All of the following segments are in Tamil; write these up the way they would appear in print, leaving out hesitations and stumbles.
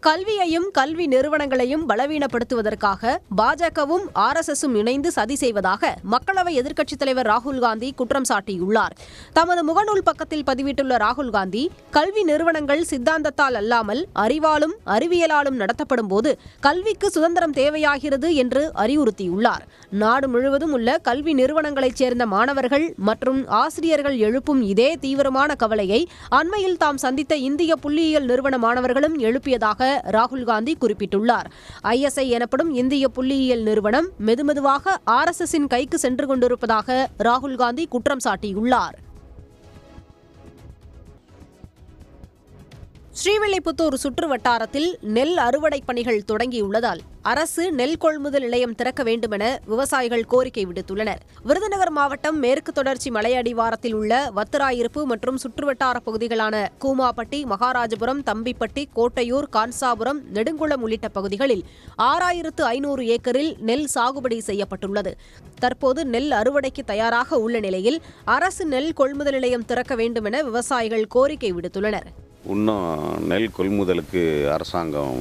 கல்வியையும் கல்வி நிறுவனங்களையும் பலவீனப்படுத்துவதற்காக பாஜகவும் RSSும் இணைந்து சதி செய்வதாக மக்களவை எதிர்க்கட்சித் தலைவர் ராகுல் காந்தி குற்றம் சாட்டியுள்ளார். தமது முகநூல் பக்கத்தில் பதிவிட்டுள்ள ராகுல் காந்தி, கல்வி நிறுவனங்கள் சித்தாந்தத்தால் அல்லாமல் அறிவாலும் அறிவியலாலும் நடத்தப்படும் போது கல்விக்கு சுதந்திரம் தேவையாகிறது என்று அறிவுறுத்தியுள்ளார். நாடு முழுவதும் உள்ள கல்வி நிறுவனங்களைச் சேர்ந்த மாணவர்கள் மற்றும் ஆசிரியர்கள் எழுப்பும் இதே தீவிரமான கவலையை அண்மையில் தாம் சந்தித்த இந்திய புள்ளியியல் நிறுவன மாணவர்களும் எழுப்பியதாக ராகுல் காந்தி குறிப்பிட்டுள்ளார். ISI எனப்படும் இந்திய புள்ளியியல் நிறுவனம் மெதுமெதுவாக RSSின் கைக்கு சென்று கொண்டிருப்பதாக ராகுல் காந்தி குற்றம் சாட்டியுள்ளார். ஸ்ரீவில்லிபுத்தூர் சுற்று வட்டாரத்தில் நெல் அறுவடை பணிகள் தொடங்கியுள்ளதால் அரசு நெல் கொள்முதல் நிலையம் திறக்க வேண்டுமென விவசாயிகள் கோரிக்கை விடுத்துள்ளனர். விருதுநகர் மாவட்டம் மேற்கு தொடர்ச்சி மலையடிவாரத்தில் உள்ள வத்திராயிருப்பு மற்றும் சுற்றுவட்டார பகுதிகளான கூமாப்பட்டி, மகாராஜபுரம், தம்பிப்பட்டி, கோட்டையூர், கான்சாபுரம், நெடுங்குளம் உள்ளிட்ட பகுதிகளில் 6500 ஏக்கரில் நெல் சாகுபடி செய்யப்பட்டுள்ளது. தற்போது நெல் அறுவடைக்கு தயாராக உள்ள நிலையில் அரசு நெல் கொள்முதல் நிலையம் திறக்க வேண்டுமென விவசாயிகள் கோரிக்கை விடுத்துள்ளனர். இன்னும் நெல் கொள்முதலுக்கு அரசாங்கம்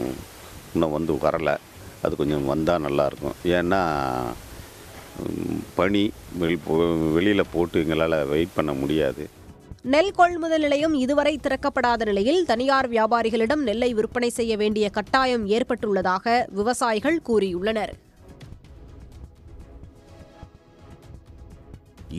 இன்னும் வரலை. அது கொஞ்சம் வந்தால் நல்லாயிருக்கும். ஏன்னா பனி வெளியில் போட்டு எங்களால் வெயிட் பண்ண முடியாது. நெல் கொள்முதல் நிலையம் இதுவரை திறக்கப்படாத நிலையில் தனியார் வியாபாரிகளிடம் நெல்லை விற்பனை செய்ய வேண்டிய கட்டாயம் ஏற்பட்டுள்ளதாக விவசாயிகள் கூறியுள்ளனர்.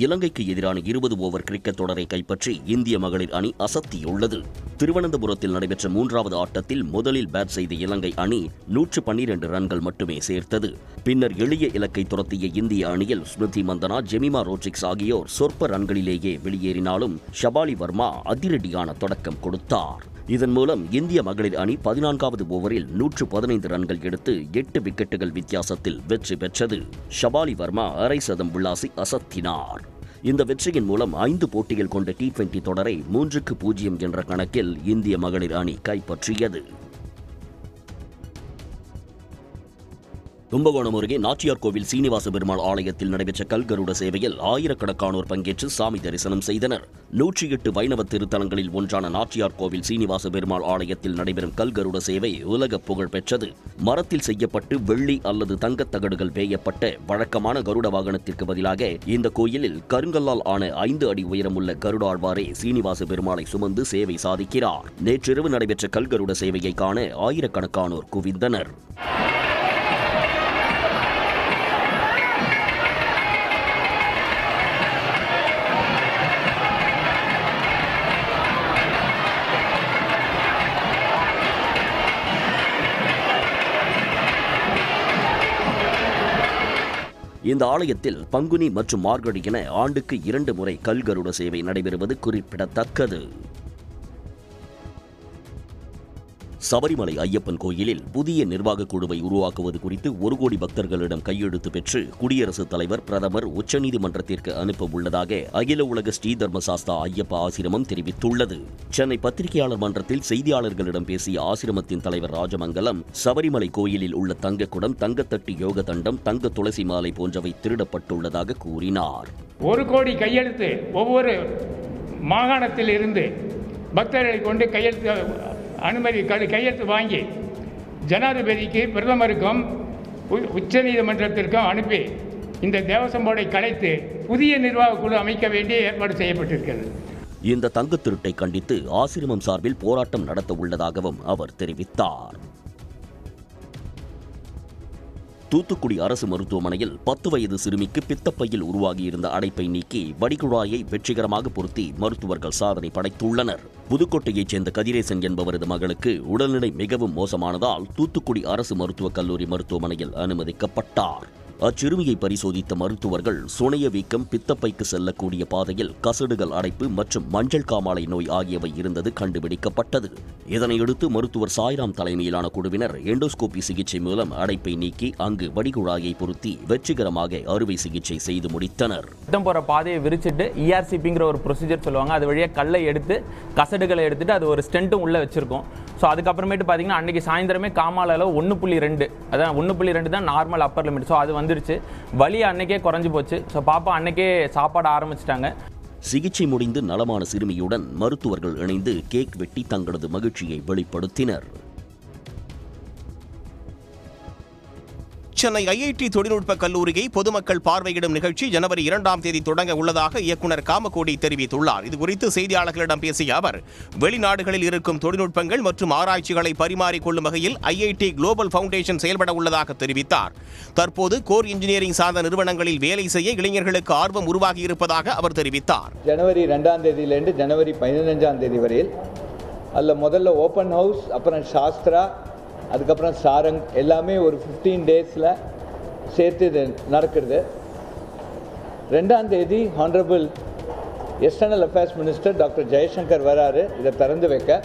இலங்கைக்கு எதிரான 20 ஓவர் கிரிக்கெட் தொடரை கைப்பற்றி இந்திய மகளிர் அணி அசத்தியுள்ளது. திருவனந்தபுரத்தில் நடைபெற்ற 3வது ஆட்டத்தில் முதலில் பேட் செய்த இலங்கை அணி 112 ரன்கள் மட்டுமே சேர்த்தது. பின்னர் எளிய இலக்கை துரத்திய இந்திய அணியில் ஸ்மிருதி மந்தனா, ஜெமிமா ரோட்ரிக்ஸ் ஆகியோர் சொற்ப ரன்களிலேயே வெளியேறினாலும் ஷபாலி வர்மா அதிரடியான தொடக்கம் கொடுத்தார். இதன் மூலம் இந்திய மகளிர் அணி 14வது ஓவரில் 115 ரன்கள் எடுத்து 8 விக்கெட்டுகள் வித்தியாசத்தில் வெற்றி பெற்றது. ஷபாலி வர்மா அரை சதம் விளாசி அசத்தினார். இந்த வெற்றியின் மூலம் 5 போட்டிகள் கொண்ட T20 தொடரை 3-0 என்ற கணக்கில் இந்திய மகளிர் அணி கைப்பற்றியது. கும்பகோணம் அருகே நாச்சியார் கோவில் சீனிவாச பெருமாள் ஆலயத்தில் நடைபெற்ற கல்கருட சேவையில் ஆயிரக்கணக்கானோர் பங்கேற்று சாமி தரிசனம் செய்தனர். 108 வைணவ திருத்தலங்களில் ஒன்றான நாச்சியார் கோவில் சீனிவாச பெருமாள் ஆலயத்தில் நடைபெறும் கல்கருட சேவை உலக புகழ் பெற்றது. மரத்தில் செய்யப்பட்டு வெள்ளி அல்லது தங்கத் தகடுகள் வேயப்பட்ட வழக்கமான கருட வாகனத்திற்கு பதிலாக இந்த கோயிலில் கருங்கல்லால் ஆன 5 அடி உயரமுள்ள கருடாழ்வாரே சீனிவாச பெருமாளை சுமந்து சேவை சாதிக்கிறார். நேற்றிரவு நடைபெற்ற கல்கருட சேவையை காண ஆயிரக்கணக்கானோர் குவிந்தனர். இந்த ஆலயத்தில் பங்குனி மற்றும் மார்கழி என ஆண்டுக்கு 2 முறை கல்கருட சேவை நடைபெறுவது குறிப்பிடத்தக்கது. சபரிமலை ஐயப்பன் கோயிலில் புதிய நிர்வாக குழுவை உருவாக்குவது குறித்து 1 கோடி பக்தர்களிடம் கையெழுத்து பெற்று குடியரசுத் தலைவர், பிரதமர் உச்சநீதிமன்றத்திற்கு அனுப்ப உள்ளதாக அகில உலக ஸ்ரீ தர்மசாஸ்தா ஐயப்ப ஆசிரமம் தெரிவித்துள்ளது. சென்னை பத்திரிகையாளர் மன்றத்தில் செய்தியாளர்களிடம் பேசிய ஆசிரமத்தின் தலைவர் ராஜமங்கலம், சபரிமலை கோயிலில் உள்ள தங்கக்குடம், தங்கத்தட்டு யோக தண்டம், தங்க துளசி மாலை போன்றவை திருடப்பட்டுள்ளதாக கூறினார். 1 கோடி கையெழுத்து ஒவ்வொரு மாகாணத்தில் இருந்து பக்தர்களை கொண்டு கையெழுத்து வாங்கி ஜனாதிபதிக்கு, பிரதமருக்கும் உச்ச நீதிமன்றத்திற்கும் அனுப்பி இந்த தேவசம் போர்டை கலைத்து புதிய நிர்வாக குழு அமைக்க வேண்டிய ஏற்பாடு செய்யப்பட்டிருக்கிறது. இந்த தங்கத் திருட்டை கண்டித்து ஆசிரமம் சார்பில் போராட்டம் நடத்த உள்ளதாகவும் அவர் தெரிவித்தார். தூத்துக்குடி அரசு மருத்துவமனையில் 10 வயது சிறுமிக்கு பித்தப்பையில் உருவாகியிருந்த அடைப்பை நீக்கி வடிகுழாயை வெற்றிகரமாக பொருத்தி மருத்துவர்கள் சாதனை படைத்துள்ளனர். புதுக்கோட்டையைச் சேர்ந்த கதிரேசன் என்பவரது மகளுக்கு உடல்நிலை மிகவும் மோசமானதால் தூத்துக்குடி அரசு மருத்துவக் கல்லூரி மருத்துவமனையில் அனுமதிக்கப்பட்டார். அச்சிறுமியை பரிசோதித்த மருத்துவர்கள் சுணைய வீக்கம், பித்தப்பைக்கு செல்லக்கூடிய பாதையில் கசடுகள் அடைப்பு மற்றும் மஞ்சள் காமாலை நோய் ஆகியவை இருந்தது கண்டுபிடிக்கப்பட்டது. இதனையடுத்து மருத்துவர் சாய்ராம் தலைமையிலான குழுவினர் எண்டோஸ்கோபி சிகிச்சை மூலம் அடைப்பை நீக்கி அங்கு வடிகுழாயை பொருத்தி வெற்றிகரமாக அறுவை சிகிச்சை செய்து முடித்தனர். போற பாதையை விரிச்சிட்டு ERCPங்கிற ஒரு ப்ரொசீஜர் சொல்லுவாங்க. அது வழியாக கல்லை எடுத்து கசடுகளை எடுத்துட்டு அது ஒரு ஸ்டென்ட்டும் உள்ள வச்சிருக்கோம். ஸோ அதுக்கப்புறமேட்டு பார்த்தீங்கன்னா அன்றைக்கி சாயந்தரமே காமால அளவு 1.2, அதான் 1.2 தான் நார்மல் அப்பர் லிமிட். ஸோ அது வந்துருச்சு. வலி அன்னைக்கே குறைஞ்சி போச்சு. ஸோ பாப்பா அன்னைக்கே சாப்பாடு ஆரம்பிச்சிட்டாங்க. சிகிச்சை முடிந்து நலமான சிறுமியுடன் மருத்துவர்கள் இணைந்து கேக் வெட்டி தங்களது மகிழ்ச்சியை வெளிப்படுத்தினர். சென்னை ஐஐடி தொழில்நுட்ப கல்லூரியை பொதுமக்கள் பார்வையிடும் நிகழ்ச்சி ஜனவரி 2ஆம் தேதி தொடங்க உள்ளதாக இயக்குநர் காமகோடி தெரிவித்துள்ளார். இதுகுறித்து செய்தியாளர்களிடம் பேசிய அவர், வெளிநாடுகளில் இருக்கும் தொழில்நுட்பங்கள் மற்றும் ஆராய்ச்சிகளை பரிமாறிக்கொள்ளும் வகையில் ஐஐடி குளோபல் ஃபவுண்டேஷன் செயல்பட உள்ளதாக தெரிவித்தார். தற்போது கோர் இன்ஜினியரிங் சார்ந்த நிறுவனங்களில் வேலை செய்ய இளைஞர்களுக்கு ஆர்வம் உருவாகி இருப்பதாக அவர் தெரிவித்தார். ஜனவரி 2ஆம் தேதியிலிருந்து ஜனவரி 15ஆம் தேதி வரையில் அதில் முதல்ல ஓப்பன் ஹவுஸ், அப்புறம் சாஸ்திரா, அதுக்கப்புறம் சாரங் எல்லாமே ஒரு 15 டேஸில் சேர்த்து இது நடக்கிறது. 2ஆம் தேதி honourable external affairs minister doctor Jaishankar வராரு இதை திறந்து வைக்க.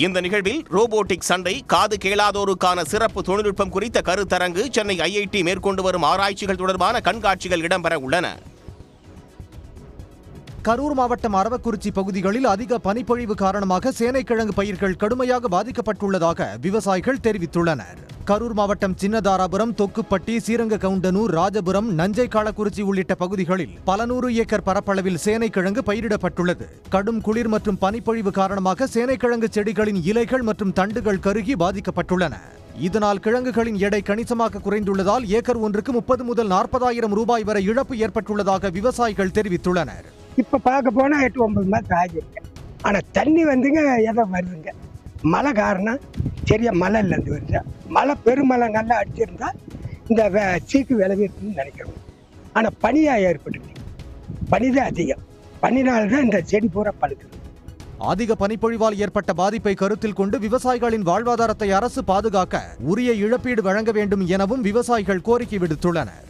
இந்த நிகழ்வில் ரோபோட்டிக் சண்டை, காது கேளாதோருக்கான சிறப்பு தொழில்நுட்பம் குறித்த கருத்தரங்கு, சென்னை ஐஐடி மேற்கொண்டு வரும் ஆராய்ச்சிகள் தொடர்பான கண்காட்சிகள் இடம்பெற உள்ளன. கரூர் மாவட்டம் அரவக்குறிச்சி பகுதிகளில் அதிக பனிப்பொழிவு காரணமாக சேனைக்கிழங்கு பயிர்கள் கடுமையாக பாதிக்கப்பட்டுள்ளதாக விவசாயிகள் தெரிவித்துள்ளனர். கரூர் மாவட்டம் சின்னதாராபுரம், தொக்குப்பட்டி, சீரங்ககவுண்டனூர், ராஜபுரம், நஞ்சை காலக்குறிச்சி உள்ளிட்ட பகுதிகளில் பல நூறு ஏக்கர் பரப்பளவில் சேனைக்கிழங்கு பயிரிடப்பட்டுள்ளது. கடும் குளிர் மற்றும் பனிப்பொழிவு காரணமாக சேனைக்கிழங்கு செடிகளின் இலைகள் மற்றும் தண்டுகள் கருகி பாதிக்கப்பட்டுள்ளன. இதனால் கிழங்குகளின் எடை கணிசமாக குறைந்துள்ளதால் ஏக்கர் ஒன்றுக்கு 30 முதல் 40,000 ரூபாய் வரை இழப்பு ஏற்பட்டுள்ளதாக விவசாயிகள் தெரிவித்துள்ளனர். இப்போ பார்க்க போனால் 8-9 மாதம் ஆகிருக்கு. ஆனால் தண்ணி வந்துங்க எதை வருதுங்க. மழை காரணம் சரியா மழை இல்லைன்னு வருது. மழை பெருமழை நல்லா அடிச்சிருந்தா இந்த சீக்கு விளைவிருக்குன்னு நினைக்கிறோம். ஆனால் பனியாக ஏற்பட்டுச்சு. பனி தான் அதிகம். பனினால்தான் இந்த செடி பூரா பழுக்குது. அதிக பனிப்பொழிவால் ஏற்பட்ட பாதிப்பை கருத்தில் கொண்டு விவசாயிகளின் வாழ்வாதாரத்தை அரசு பாதுகாக்க உரிய இழப்பீடு வழங்க வேண்டும் எனவும் விவசாயிகள் கோரிக்கை விடுத்துள்ளனர்.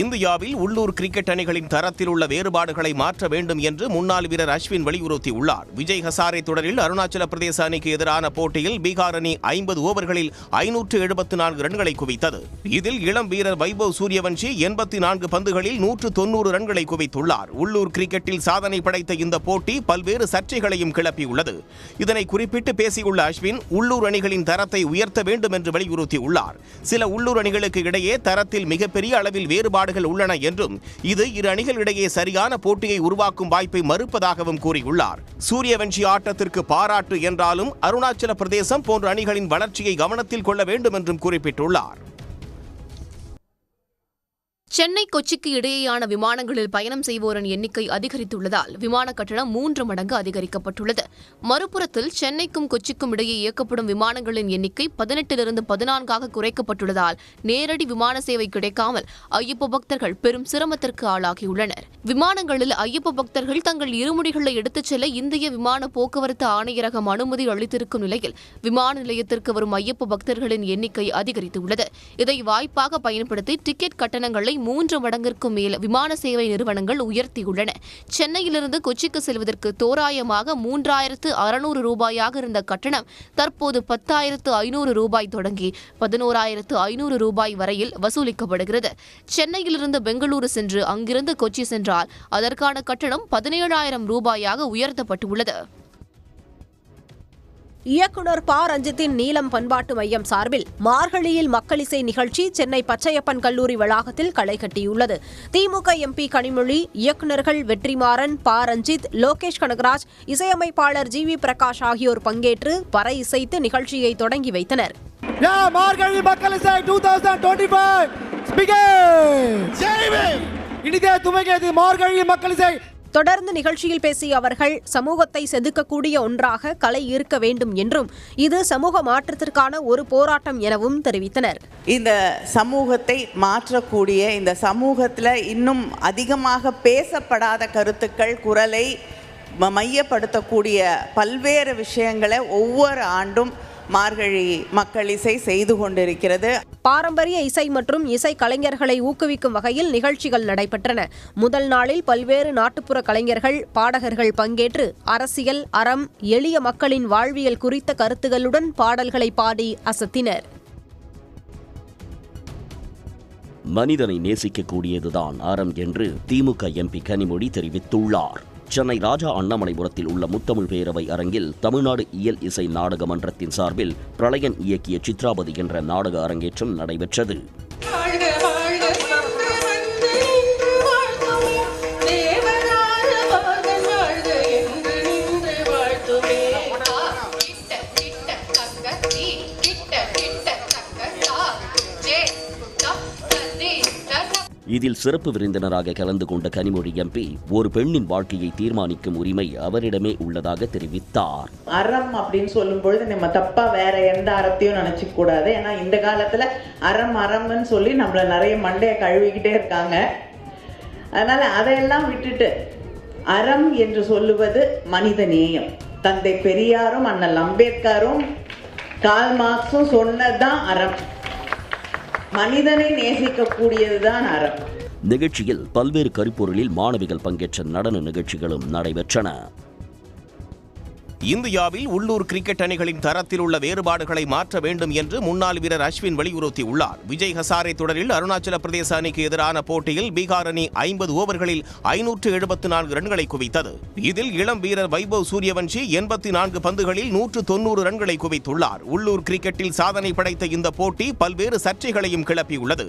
இந்தியாவில் உள்ளூர் கிரிக்கெட் அணிகளின் தரத்தில் உள்ள வேறுபாடுகளை மாற்ற வேண்டும் என்று முன்னாள் வீரர் அஸ்வின் வலியுறுத்தியுள்ளார். விஜய் ஹசாரே தொடரில் அருணாச்சல பிரதேச அணிக்கு எதிரான போட்டியில் பீகார் அணி 50 ஓவர்களில் 574 ரன்களை குவித்தது. இதில் இளம் வீரர் வைபவ் சூரியவன்ஷி 84 பந்துகளில் 190 ரன்களை குவித்துள்ளார். உள்ளூர் கிரிக்கெட்டில் சாதனை படைத்த இந்த போட்டி பல்வேறு சர்ச்சைகளையும் கிளப்பியுள்ளது. இதனை குறிப்பிட்டு பேசியுள்ள அஸ்வின், உள்ளூர் அணிகளின் தரத்தை உயர்த்த வேண்டும் என்று வலியுறுத்தியுள்ளார். சில உள்ளூர் அணிகளுக்கு இடையே தரத்தில் மிகப்பெரிய அளவில் வேறுபாடுகள் உள்ளன என்றும் இது இரு அணிகளிடையே சரியான போட்டியை உருவாக்கும் வாய்ப்பை மறுப்பதாகவும் கூறியுள்ளார். சூரியவன்ஷி ஆட்டத்திற்கு பாராட்டு என்றாலும் அருணாச்சல பிரதேசம் போன்ற அணிகளின் வளர்ச்சியை கவனத்தில் கொள்ள வேண்டும் என்றும் குறிப்பிட்டுள்ளார். சென்னை கொச்சிக்கு இடையேயான விமானங்களில் பயணம் செய்வோரின் எண்ணிக்கை அதிகரித்துள்ளதால் விமான கட்டணம் 3 மடங்கு அதிகரிக்கப்பட்டுள்ளது. மறுபுறத்தில் சென்னைக்கும் கொச்சிக்கும் இடையே இயக்கப்படும் விமானங்களின் எண்ணிக்கை 18 14 குறைக்கப்பட்டுள்ளதால் நேரடி விமான சேவை கிடைக்காமல் ஐயப்ப பக்தர்கள் பெரும் சிரமத்திற்கு ஆளாகியுள்ளனர். விமானங்களில் ஐயப்ப பக்தர்கள் தங்கள் இருமுடிகளை எடுத்துச் செல்ல இந்திய விமான போக்குவரத்து ஆணையரகம் அனுமதி அளித்திருக்கும் நிலையில் விமான நிலையத்திற்கு வரும் ஐயப்ப பக்தர்களின் எண்ணிக்கை அதிகரித்துள்ளது. இதை வாய்ப்பாக பயன்படுத்தி டிக்கெட் கட்டணங்களை 3 மடங்கிற்கும் மேல் விமான சேவை நிறுவனங்கள் உயர்த்தியுள்ளன. சென்னையிலிருந்து கொச்சிக்கு செல்வதற்கு தோராயமாக 3600 ரூபாயாக இருந்த கட்டணம் தற்போது 10,500 ரூபாய் தொடங்கி 11,500 ரூபாய் வரையில் வசூலிக்கப்படுகிறது. சென்னையிலிருந்து பெங்களூரு சென்று அங்கிருந்து கொச்சி சென்றால் அதற்கான கட்டணம் 17,000 ரூபாயாக உயர்த்தப்பட்டுள்ளது. இயக்குனர் ப. ரஞ்சித்தின் நீலம் பண்பாட்டு மையம் சார்பில் மார்கழியில் மக்களிசை நிகழ்ச்சி சென்னை பச்சையப்பன் கல்லூரி வளாகத்தில் களை கட்டியுள்ளது. திமுக எம்பி கனிமொழி, இயக்குநர்கள் வெற்றிமாறன், ப. ரஞ்சித், லோகேஷ் கனகராஜ், இசையமைப்பாளர் ஜி.வி. பிரகாஷ் ஆகியோர் பங்கேற்று பறை இசைத்து நிகழ்ச்சியை தொடங்கி வைத்தனர். மார்கழி மக்களிசை 2025 மார்கழி மக்களிசை. தொடர்ந்து நிகழ்ச்சியில் பேசிய அவர்கள், சமூகத்தை செதுக்கக்கூடிய ஒன்றாக கலை இருக்க வேண்டும் என்றும் இது சமூக மாற்றத்திற்கான ஒரு போராட்டம் எனவும் தெரிவித்தனர். இந்த சமூகத்தை மாற்றக்கூடிய, இந்த சமூகத்தில் இன்னும் அதிகமாக பேசப்படாத கருத்துக்கள், குரலை மையப்படுத்தக்கூடிய பல்வேறு விஷயங்களை ஒவ்வொரு ஆண்டும் மார்கழி மக்கள் இசை செய்து கொண்டிருக்கிறது. பாரம்பரிய இசை மற்றும் இசை கலைஞர்களை ஊக்குவிக்கும் வகையில் நிகழ்ச்சிகள் நடைபெற்றன. முதல் நாளில் பல்வேறு நாட்டுப்புற கலைஞர்கள், பாடகர்கள் பங்கேற்று அரசியல், அறம், எளிய மக்களின் வாழ்வியல் குறித்த கருத்துகளுடன் பாடல்களை பாடி அசத்தினர். மனிதனை நேசிக்கக்கூடியதுதான் அறம் என்று திமுக எம்பி கனிமொழி தெரிவித்துள்ளார். சென்னை ராஜா அண்ணாமலைபுரத்தில் உள்ள முத்தமிழ் பேரவை அரங்கில் தமிழ்நாடு இயல் இசை நாடக மன்றத்தின் சார்பில் பிரளயன் இயக்கிய சித்ராபதி என்ற நாடக அரங்கேற்றம் நடைபெற்றது. இதில் சிறப்பு விருந்தினராக கலந்து கொண்ட கனிமொழி எம்பி ஒரு பெண்ணின் வாழ்க்கையை தீர்மானிக்கும் உரிமை அவரிடமே உள்ளதாக தெரிவித்தார். அறம் அப்படின்னு சொல்லும் பொழுது நம்ம தப்பா வேற எந்த அறத்தையும் நினைச்சுக்க கூடாது. ஏன்னா இந்த காலத்துல அறம்னு சொல்லி நம்மள நிறைய மண்டைய கழுவிக்கிட்டே இருக்காங்க. அதனால அதையெல்லாம் விட்டுட்டு அறம் என்று சொல்லுவது மனித நேயம். தந்தை பெரியாரும் அண்ணல் அம்பேத்கரும் கால் மார்க்ஸும் சொன்னதுதான் அறம். மனிதனை நேசிக்கக்கூடியதுதான் அறம். நிகழ்ச்சியில் பல்வேறு கருப்பொருளில் மாணவிகள் பங்கேற்ற நடன நிகழ்ச்சிகளும் நடைபெற்றன. இந்தியாவில் உள்ளூர் கிரிக்கெட் அணிகளின் தரத்தில் உள்ள வேறுபாடுகளை மாற்ற வேண்டும் என்று முன்னாள் வீரர் அஸ்வின் வலியுறுத்தியுள்ளார். விஜய் ஹசாரே தொடரில் அருணாச்சல பிரதேச அணிக்கு எதிரான போட்டியில் பீகார் அணி 50 ஓவர்களில் 574 ரன்களை குவித்தது. இதில் இளம் வீரர் வைபவ் சூரியவன்ஷி 84 பந்துகளில் 190 ரன்களை குவித்துள்ளார். உள்ளூர் கிரிக்கெட்டில் சாதனை படைத்த இந்த போட்டி பல்வேறு சர்ச்சைகளையும் கிளப்பியுள்ளது.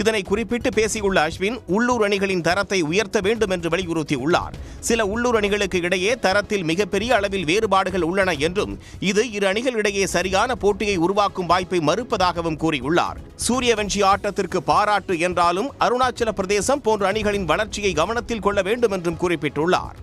இதனை குறிப்பிட்டு பேசியுள்ள அஸ்வின் உள்ளூர் அணிகளின் தரத்தை உயர்த்த வேண்டும் என்று வலியுறுத்தியுள்ளார். சில உள்ளூர் அணிகளுக்கு இடையே தரத்தில் மிகப்பெரிய அளவில் வேறுபாடுகள் உள்ளன என்றும் இது இரு அணிகளிடையே சரியான போட்டியை உருவாக்கும் வாய்ப்பை மறுப்பதாகவும் கூறியுள்ளார். சூரியவன்ஷி ஆட்டத்திற்கு பாராட்டு என்றாலும் அருணாச்சல பிரதேசம் போன்ற அணிகளின் வளர்ச்சியை கவனத்தில் கொள்ள வேண்டும் என்றும் குறிப்பிட்டுள்ளார்.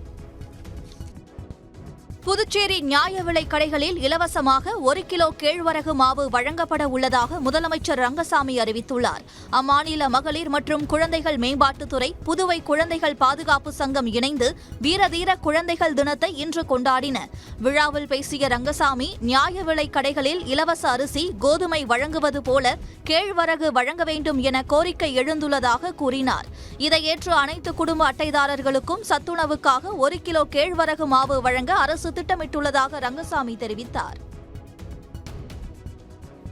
புதுச்சேரி நியாய விலைக் கடைகளில் இலவசமாக 1 கிலோ கேழ்வரகு மாவு வழங்கப்பட உள்ளதாக முதலமைச்சர் ரங்கசாமி அறிவித்துள்ளார். அம்மாநில மகளிர் மற்றும் குழந்தைகள் மேம்பாட்டுத்துறை, புதுவை குழந்தைகள் பாதுகாப்பு சங்கம் இணைந்து வீரதீர குழந்தைகள் தினத்தை இன்று கொண்டாடின. விழாவில் பேசிய ரங்கசாமி, நியாய விலைக் கடைகளில் இலவச அரிசி, கோதுமை வழங்குவது போல கேழ்வரகு வழங்க வேண்டும் என கோரிக்கை எழுந்துள்ளதாக கூறினார். இதை ஏற்று அனைத்து குடும்ப அட்டைதாரர்களுக்கும் சத்துணவுக்காக 1 கிலோ கேழ்வரகு மாவு வழங்க அரசு திட்டமிட்டுள்ளதாக ரங்கசாமி தெரிவித்தார்.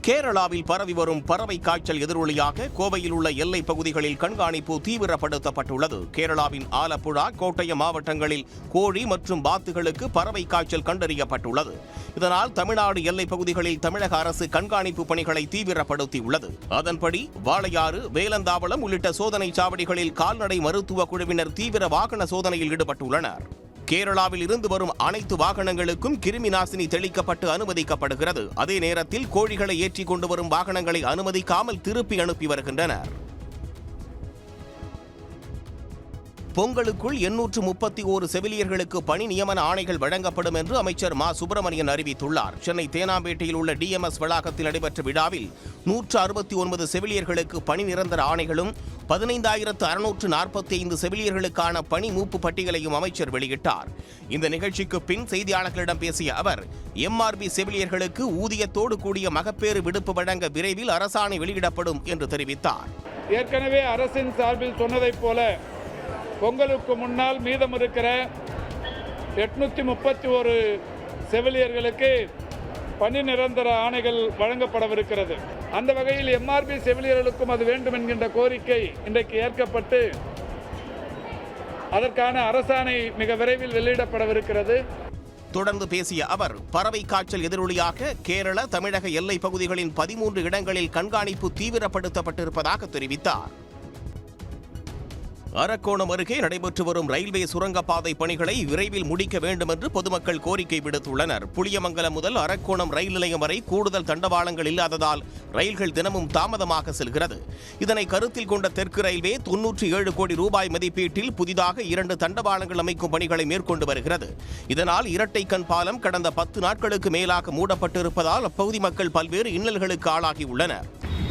கேரளாவில் பரவி வரும் பறவை காய்ச்சல் எதிரொலியாக கோவையில் உள்ள எல்லை பகுதிகளில் கண்காணிப்பு தீவிரப்படுத்தப்பட்டுள்ளது. கேரளாவின் ஆலப்புழா, கோட்டயம் மாவட்டங்களில் கோழி மற்றும் பாத்துகளுக்கு பறவை காய்ச்சல் கண்டறியப்பட்டுள்ளது. இதனால் தமிழ்நாடு எல்லை பகுதிகளில் தமிழக அரசு கண்காணிப்பு பணிகளை தீவிரப்படுத்தியுள்ளது. அதன்படி வாளையாறு, வேலந்தாவளம் உள்ளிட்ட சோதனை சாவடிகளில் கால்நடை மருத்துவ குழுவினர் தீவிர வாகன சோதனையில் ஈடுபட்டுள்ளனர். கேரளாவில் இருந்து வரும் அனைத்து வாகனங்களுக்கும் கிருமி நாசினி தெளிக்கப்பட்டு அனுமதிக்கப்படுகிறது. அதே நேரத்தில் கோழிகளை ஏற்றிக் கொண்டு வரும் வாகனங்களை அனுமதிக்காமல் திருப்பி அனுப்பி வருகின்றனர். பொங்கலுக்குள் 831 செவிலியர்களுக்கு பணி நியமன ஆணைகள் வழங்கப்படும் என்று அமைச்சர் மா சுப்பிரமணியன் அறிவித்துள்ளார். சென்னை தேனாம்பேட்டையில் உள்ள டிஎம்எஸ் வளாகத்தில் நடைபெற்ற விழாவில் 169 செவிலியர்களுக்கு பணி நிரந்தர ஆணைகளும் 15,645 செவிலியர்களுக்கான பணி மூப்பு பட்டியலையும் அமைச்சர் வெளியிட்டார். இந்த நிகழ்ச்சிக்கு பின் செய்தியாளர்களிடம் பேசிய அவர், எம்ஆர்பி செவிலியர்களுக்கு ஊதியத்தோடு கூடிய மகப்பேறு விடுப்பு வழங்க விரைவில் அரசாணை வெளியிடப்படும் என்று தெரிவித்தார். ஏற்கனவே அரசின் சார்பில் சொன்னதைப் போல பொங்கலுக்கு முன்னால் மீதம் இருக்கிற 831 செவிலியர்களுக்கு பணி நிரந்தர ஆணைகள் வழங்கப்படவிருக்கிறது. அந்த வகையில் எம்ஆர்பி செவிலியர்களுக்கும் அது வேண்டும் என்கின்ற கோரிக்கை இன்றைக்கு ஏற்கப்பட்டு அதற்கான அரசாணை மிக விரைவில் வெளியிடப்படவிருக்கிறது. தொடர்ந்து பேசிய அவர், பறவை காய்ச்சல் எதிரொலியாக கேரள, தமிழக எல்லை பகுதிகளின் 13 இடங்களில் கண்காணிப்பு தீவிரப்படுத்தப்பட்டிருப்பதாக தெரிவித்தார். அரக்கோணம் அருகே நடைபெற்று வரும் ரயில்வே சுரங்கப்பாதை பணிகளை விரைவில் முடிக்க வேண்டும் என்று பொதுமக்கள் கோரிக்கை விடுத்துள்ளனர். புளியமங்கலம் முதல் அரக்கோணம் ரயில் நிலையம் வரை கூடுதல் தண்டவாளங்கள் இல்லாததால் ரயில்கள் தினமும் தாமதமாக செல்கிறது. இதனை கருத்தில் கொண்ட தெற்கு ரயில்வே 97 கோடி ரூபாய் மதிப்பீட்டில் புதிதாக 2 தண்டவாளங்கள் அமைக்கும் பணிகளை மேற்கொண்டு வருகிறது. இதனால் இரட்டை கண் பாலம் கடந்த 10 நாட்களுக்கு மேலாக மூடப்பட்டிருப்பதால் அப்பகுதி மக்கள் பல்வேறு இன்னல்களுக்கு ஆளாகியுள்ளனர்.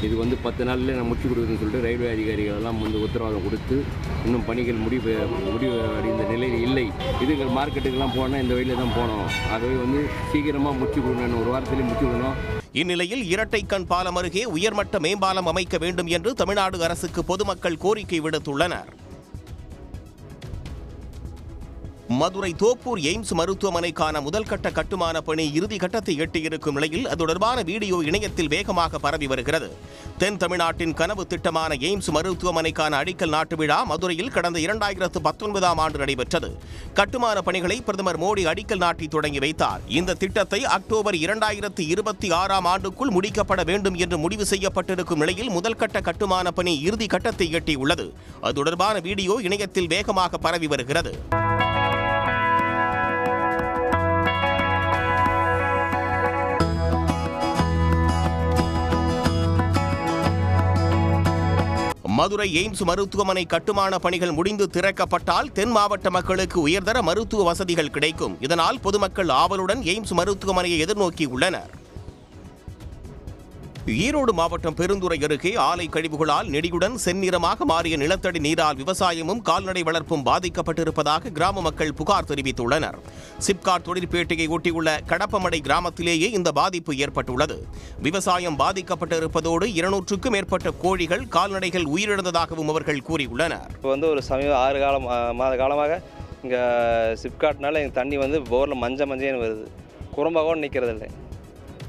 இது 10 நாளில் நான் முடிச்சு கொடுக்குறதுன்னு சொல்லிட்டு ரயில்வே அதிகாரிகள் எல்லாம் உத்தரவாதம் கொடுத்து இன்னும் பணிகள் முடிவு அடைந்த நிலையில் இல்லை. இதுங்கள் மார்க்கெட்டுக்கெல்லாம் போனால் இந்த வழியில் தான் போனோம். ஆகவே சீக்கிரமாக முடிச்சு கொடுக்கணும், ஒரு வாரத்திலே முடிச்சு கொடுக்கணும். இந்நிலையில் இரட்டை கண் பாலம் அருகே உயர்மட்ட மேம்பாலம் அமைக்க வேண்டும் என்று தமிழ்நாடு அரசுக்கு பொதுமக்கள் கோரிக்கை விடுத்துள்ளனர். மதுரை தோப்பூர் எய்ம்ஸ் மருத்துவமனைக்கான முதல்கட்ட கட்டுமான பணி இறுதி கட்டத்தை எட்டியிருக்கும் நிலையில் அது தொடர்பான வீடியோ இணையத்தில் வேகமாக பரவி வருகிறது. தென் தமிழ்நாட்டின் கனவு திட்டமான எய்ம்ஸ் மருத்துவமனைக்கான அடிக்கல் நாட்டு விழா மதுரையில் கடந்த 2019ஆம் ஆண்டு நடைபெற்றது. கட்டுமான பணிகளை பிரதமர் மோடி அடிக்கல் நாட்டி தொடங்கி வைத்தார். இந்த திட்டத்தை அக்டோபர் 2026ஆம் ஆண்டுக்குள் முடிக்கப்பட வேண்டும் என்று முடிவு செய்யப்பட்டிருக்கும் நிலையில் முதல்கட்ட கட்டுமான பணி இறுதி கட்டத்தை எட்டியுள்ளது. அது தொடர்பான வீடியோ இணையத்தில் வேகமாக பரவி வருகிறது. மதுரை எய்ம்ஸ் மருத்துவமனை கட்டுமான பணிகள் முடிந்து திறக்கப்பட்டால் தென் மாவட்ட மக்களுக்கு உயர்தர மருத்துவ வசதிகள் கிடைக்கும். இதனால் பொதுமக்கள் ஆவலுடன் எய்ம்ஸ் மருத்துவமனையை எதிர்நோக்கியுள்ளனர். ஈரோடு மாவட்டம் பெருந்துறை அருகே ஆலை கழிவுகளால் நெடியுடன் செந்நிறமாக மாறிய நிலத்தடி நீரால் விவசாயமும் கால்நடை வளர்ப்பும் பாதிக்கப்பட்டிருப்பதாக கிராம மக்கள் புகார் தெரிவித்துள்ளனர். சிப்காட் தொழிற்பேட்டையை ஒட்டியுள்ள கடப்பமடை கிராமத்திலேயே இந்த பாதிப்பு ஏற்பட்டுள்ளது. விவசாயம் பாதிக்கப்பட்டிருப்பதோடு 200க்கும் மேற்பட்ட கோழிகள், கால்நடைகள் உயிரிழந்ததாகவும் அவர்கள் கூறியுள்ளனர். இப்போ ஒரு சமீப 6 மாத காலமாக இங்கே சிப்காட்னால எங்கள் தண்ணி போரில் மஞ்சேன்னு வருது. குறும்பாகவும் நிற்கிறது இல்லை.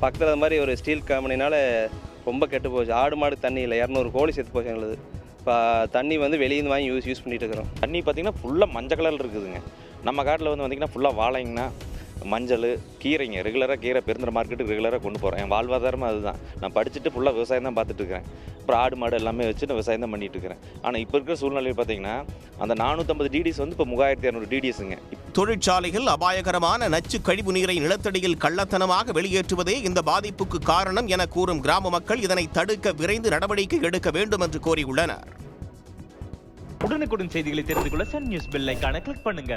பக்கத்தில் அது மாதிரி ஒரு ஸ்டீல் கம்பெனினால ரொம்ப கெட்டு போச்சு. ஆடு மாடு தண்ணி இல்லை, 200 கோழி செத்து போச்சு எங்களுக்கு. இப்போ தண்ணி வெளியிருந்து வாங்கி யூஸ் பண்ணிட்டு இருக்கிறோம். தண்ணி பார்த்திங்கன்னா ஃபுல்லாக மஞ்சள் கலரில் இருக்குதுங்க. நம்ம காட்டில் பார்த்திங்கன்னா ஃபுல்லாக வாழைங்கண்ணா, மஞ்சள், கீரைங்க. ரெகுலராக கீரை பெருந்துறை மார்க்கெட்டுக்கு ரெகுலராக கொண்டு போகிறேன். என் வாழ்வாதாரமும் அதுதான். நான் படிச்சுட்டு ஃபுல்லாக விவசாயம் தான் பார்த்துட்டு இருக்கிறேன். அப்புறம் ஆடு மாடு எல்லாமே வச்சு நான் விவசாயம் தான் பண்ணிட்டு இருக்கிறேன். ஆனால் இப்போ இருக்கிற சூழ்நிலையில் பார்த்தீங்கன்னா அந்த 450 டிடிஎஸ் இப்போ 3200 டிடிஎஸ்ங்க. தொழிற்சாலைகள் அபாயகரமான நச்சு கழிவு நீரை நிலத்தடியில் கள்ளத்தனமாக வெளியேற்றுவதே இந்த பாதிப்புக்கு காரணம் என கூறும் கிராம மக்கள் இதனை தடுக்க விரைந்து நடவடிக்கை எடுக்க வேண்டும் என்று கோரியுள்ளனர். உடனுக்குடன் செய்திகளை தெரிந்து கொள்ள சன் நியூஸ் பெல் ஐகானை கிளிக் பண்ணுங்க.